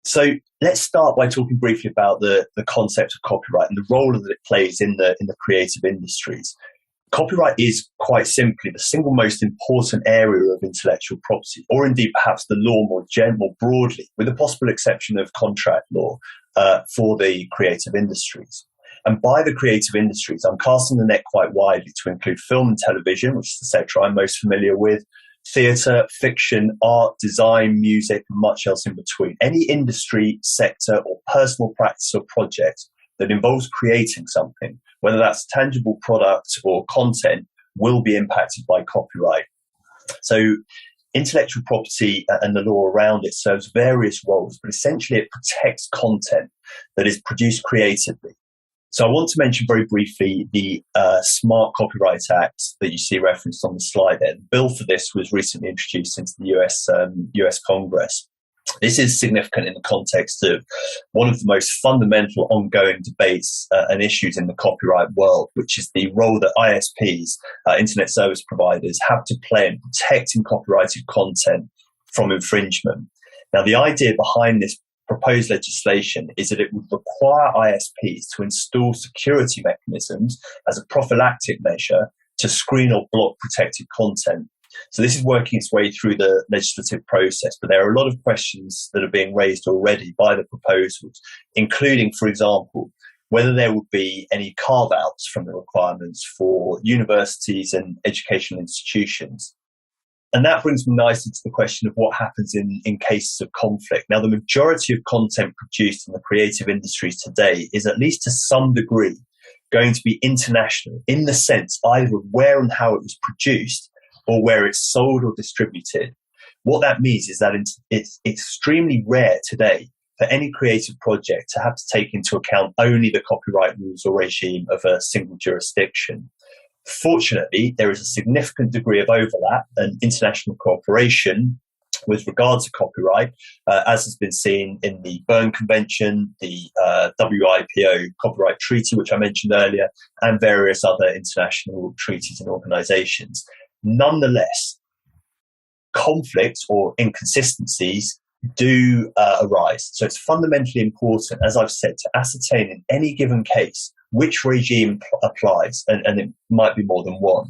So let's start by talking briefly about the concept of copyright and the role that it plays in the creative industries. Copyright is quite simply the single most important area of intellectual property, or indeed perhaps the law more broadly, with the possible exception of contract law for the creative industries. And by the creative industries, I'm casting the net quite widely to include film and television, which is the sector I'm most familiar with, theatre, fiction, art, design, music, and much else in between. Any industry, sector, or personal practice or project that involves creating something, whether that's tangible product or content, will be impacted by copyright. So intellectual property and the law around it serves various roles, but essentially it protects content that is produced creatively. So I want to mention very briefly the Smart Copyright Act that you see referenced on the slide there. The bill for this was recently introduced into the US Congress. This is significant in the context of one of the most fundamental ongoing debates and issues in the copyright world, which is the role that ISPs, internet service providers, have to play in protecting copyrighted content from infringement. Now, the idea behind this proposed legislation is that it would require ISPs to install security mechanisms as a prophylactic measure to screen or block protected content. So this is working its way through the legislative process, but there are a lot of questions that are being raised already by the proposals, including, for example, whether there would be any carve-outs from the requirements for universities and educational institutions. And that brings me nicely to the question of what happens in cases of conflict. Now, the majority of content produced in the creative industries today is, at least to some degree, going to be international in the sense either of where and how it was produced or where it's sold or distributed. What that means is that it's extremely rare today for any creative project to have to take into account only the copyright rules or regime of a single jurisdiction. Fortunately, there is a significant degree of overlap and international cooperation with regards to copyright, as has been seen in the Berne Convention, the WIPO Copyright Treaty, which I mentioned earlier, and various other international treaties and organizations. Nonetheless, conflicts or inconsistencies do arise. So it's fundamentally important, as I've said, to ascertain in any given case which regime applies, and it might be more than one.